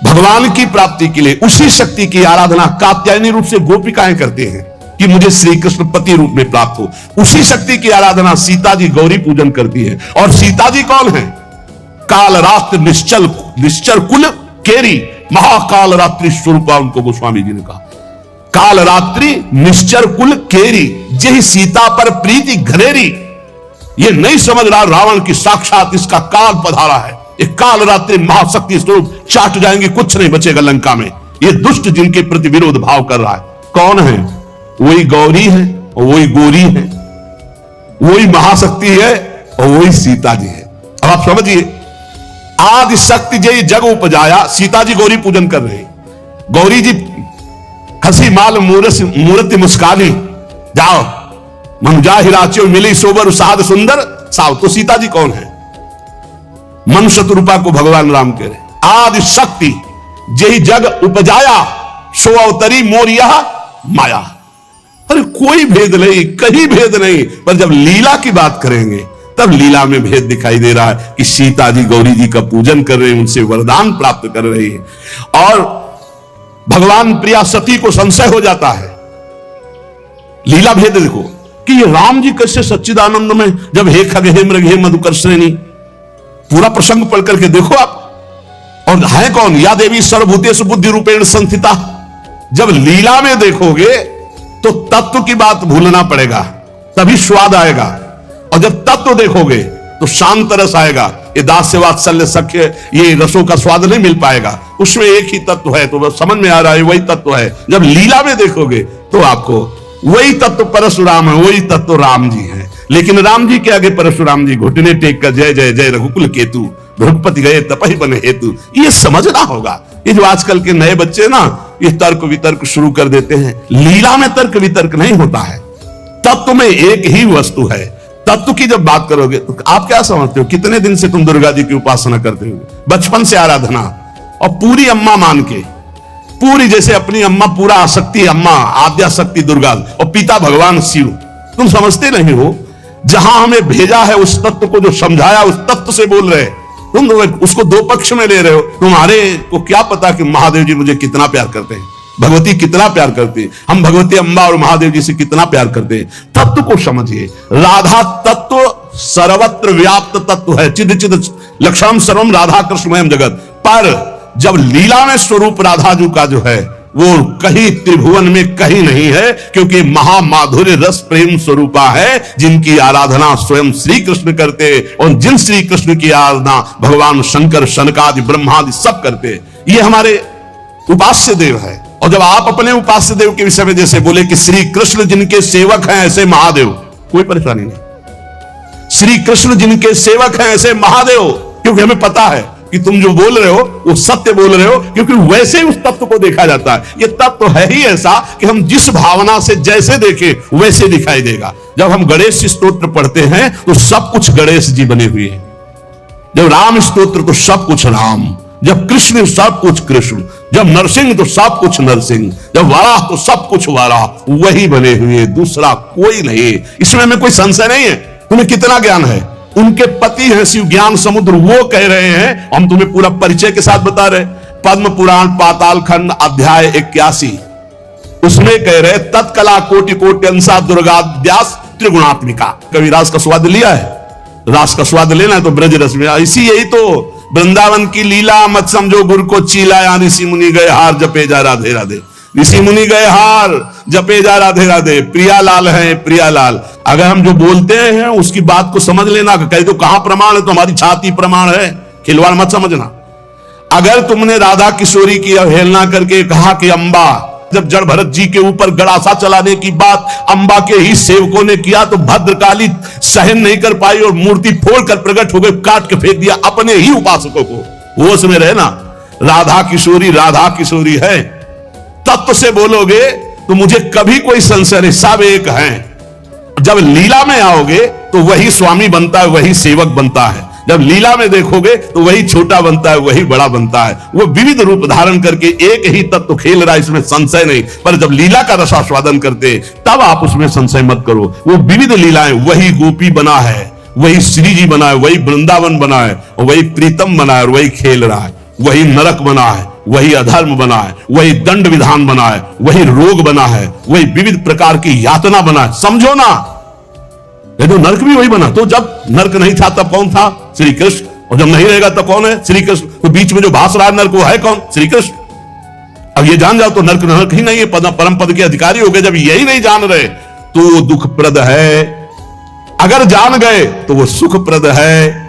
भगवान की प्राप्ति के लिए उसी शक्ति की आराधना कात्यायनी रूप से गोपिकाएं करते हैं कि मुझे श्री कृष्ण पति रूप में प्राप्त हो। उसी शक्ति की आराधना सीता जी गौरी पूजन करती है। और सीता जी कौन है? काल रात्रि निश्चर कुल केरी, महाकाल रात्रि स्वरूपा उनको गोस्वामी जी ने कहा। काल रात्रि निश्चर कुल केरी, जही सीता पर प्रीति घरेरी। ये नहीं समझ रहा रावण की साक्षात इसका काल पधारा है। एक काल रात्रि महाशक्ति स्वरूप चाट जाएंगे, कुछ नहीं बचेगा लंका में। ये दुष्ट जिनके प्रति विरोध भाव कर रहा है कौन है? वही गौरी है और वही गोरी है, वही महाशक्ति है और वही सीता जी है। अब आप समझिए, आदि शक्ति जय जग उपजाया, सीता जी गौरी पूजन कर रहे हैं। गौरी जी हंसी माल मूर्ति मुस्कानी, जाओ मनुजा हिराच्यो मिली सोबर साध सुंदर साव। तो सीता जी कौन है? मनुष्य रूपा को भगवान राम कह रहे। आदि शक्ति जय जग उपजाया, सो अवतरी मोरिया माया। अरे कोई भेद नहीं, कहीं भेद नहीं। पर जब लीला की बात करेंगे तब लीला में भेद दिखाई दे रहा है कि सीता जी गौरी जी का पूजन कर रहे हैं, उनसे वरदान प्राप्त कर रही है। और भगवान प्रिया सती को संशय हो जाता है। लीला भेद देखो कि ये राम जी कैसे सच्चिदानंद में, जब हे खग हे मृग हे मधुकर्षणी, पूरा प्रसंग पढ़ करके देखो आप। और है कौन? या देवी सर्वभूतेषु बुद्धि रूपेण संस्थिता। जब लीला में देखोगे तो तत्व की बात भूलना पड़ेगा, तभी स्वाद आएगा। और जब तत्व देखोगे तो शांत रस आएगा। ये दास्य वात्सल्य सख्य, ये रसों का स्वाद नहीं मिल पाएगा। उसमें एक ही तत्व है, तो बस समझ में आ रहा है वही तत्व है। जब लीला में देखोगे तो आपको वही तत्व परशुराम है, वही तत्व राम जी है। लेकिन राम जी के आगे परशुराम जी घुटने टेक कर जय जय जय रघुकुल केतु, भृगुपति गए तपहि बने हेतु। ये समझना होगा। ये जो आजकल के नए बच्चे ना, ये तर्क वितर्क शुरू कर देते हैं। लीला में तर्क वितर्क नहीं होता है, तत्व में एक ही वस्तु है। तत्व की जब बात करोगे तो आप क्या समझते हो? कितने दिन से तुम दुर्गा जी की उपासना करते हो? बचपन से आराधना, और पूरी अम्मा मान के, पूरी जैसे अपनी अम्मा, पूरा आसक्ति अम्मा, आद्या शक्ति दुर्गा, और पिता भगवान शिव। तुम समझते नहीं हो, जहां हमें भेजा है उस तत्व को, जो समझाया उस तत्व से बोल रहे। तुम उसको दो पक्ष में ले रहे हो। तुम्हारे को क्या पता कि महादेव जी मुझे कितना प्यार करते हैं, भगवती कितना प्यार करती है, हम भगवती अम्बा और महादेव जी से कितना प्यार करते हैं। तत्व को समझिए। राधा तत्व सर्वत्र व्याप्त तत्व है, चिद चिद लक्षणम सर्वम राधा कृष्णमयम जगत। पर जब लीला में स्वरूप राधा जी का जो है वो कहीं त्रिभुवन में कहीं नहीं है, क्योंकि महामाधुर्य रस प्रेम स्वरूपा है, जिनकी आराधना स्वयं श्री कृष्ण करते। और जिन श्री कृष्ण की आराधना भगवान शंकर, शनकादि, ब्रह्मादि सब करते। ये हमारे उपास्य देव है। और जब आप अपने उपास्य देव के विषय में जैसे बोले कि श्री कृष्ण जिनके सेवक हैं ऐसे महादेव, कोई परेशानी नहीं। श्री कृष्ण जिनके सेवक हैं ऐसे महादेव, क्योंकि हमें पता है कि तुम जो बोल रहे हो वो सत्य बोल रहे हो, क्योंकि वैसे ही उस तत्व को देखा जाता है। ये तत्व है ही ऐसा कि हम जिस भावना से जैसे देखें वैसे दिखाई देगा। जब हम गणेश स्तोत्र पढ़ते हैं तो सब कुछ गणेश जी बने हुए हैं। जब राम स्तोत्र तो सब कुछ राम, जब कृष्ण सब कुछ कृष्ण, जब नरसिंह तो सब कुछ नरसिंह, जब वाराह तो सब कुछ वाराह, वही बने हुए, दूसरा कोई नहीं। इसमें हमें कोई संशय नहीं है। तुम्हें कितना ज्ञान है? उनके पति हैं शिव ज्ञान समुद्र, वो कह रहे हैं। हम तुम्हें पूरा परिचय के साथ बता रहे। पद्म पुराण पाताल खंड अध्याय 81, उसमें कह रहे तत्कला कोटि कोटि अंसा दुर्गाद्यास त्रिगुणात्मिका। कभी रास का स्वाद लिया है? रास का स्वाद लेना है तो ब्रज रस में। इसी यही तो वृंदावन की लीला, मत समझो गुरु को चीला। यहाँ ऋषि मुनि गए हार जपे जा राधे राधे, ऋषि मुनि गए हार जपे जा राधे राधे। प्रियालाल है प्रियालाल। अगर हम जो बोलते हैं उसकी बात को समझ लेना। कहे तो कहां प्रमाण है? तो हमारी छाती प्रमाण है। खिलवाड़ मत समझना। अगर तुमने राधा किशोरी की अवहेलना करके कहा कि अम्बा, जब जड़ भरत जी के ऊपर गड़ासा चलाने की बात अम्बा के ही सेवकों ने किया तो भद्रकाली सहन नहीं कर पाई और मूर्ति फोड़कर प्रकट हो गए, काट के फेंक दिया अपने ही उपासकों को। होश में रहना, राधा किशोरी है। तत्व से बोलोगे तो मुझे कभी कोई संशय नहीं, सब एक हैं। जब लीला में आओगे तो वही स्वामी बनता है, वही सेवक बनता है। जब लीला में देखोगे तो वही छोटा बनता है, वही बड़ा बनता है। वो विविध रूप धारण करके एक ही तत्व खेल रहा है, इसमें संशय नहीं। पर जब लीला का रसास्वादन करते तब आप उसमें संशय मत करो। वो विविध लीलाएं, वही गोपी बना है, वही श्री जी बना है, वही वृंदावन बना है, और वही प्रीतम बना है, और वही खेल रहा है, वही नरक बना है, वही अधर्म बना है, वही दंड विधान बना है, वही रोग बना है, वही विविध प्रकार की यातना बना है। समझो ना, ये तो नरक भी वही बना। तो जब नरक नहीं था तब कौन था? श्री कृष्ण। और जब नहीं रहेगा तब कौन है? श्री कृष्ण। तो बीच में जो भास रहा है नरक, वो है कौन? श्री कृष्ण। अब ये जान जाओ तो नरक नरक ही नहीं है, परम पद के अधिकारी हो गए। जब यही नहीं जान रहे तो वो दुखप्रद है, अगर जान गए तो वो सुखप्रद है।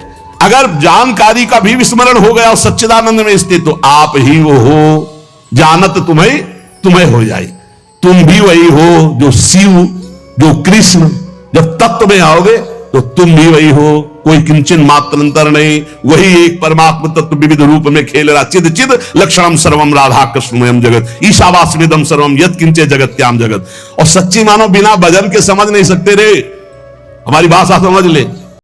अगर जानकारी का भी विस्मरण हो गया और सच्चिदानंद में स्थित, तो आप ही वो हो, जानत तुम्हें हो जाए। तुम भी वही हो जो शिव, जो कृष्ण। जब तत्व में आओगे तो तुम भी वही हो, कोई किंचन मात्र अंतर नहीं। वही एक परमात्मा तत्व विविध रूप में खेल रहा। चिद चिद लक्षणम सर्वम राधा कृष्णमयम जगत ईशावास्यमिदं सर्वम यत् किंचे जगत्याम जगत। और सच्ची मानो बिना भजन के समझ नहीं सकते रे। हमारी भाषा समझ ले।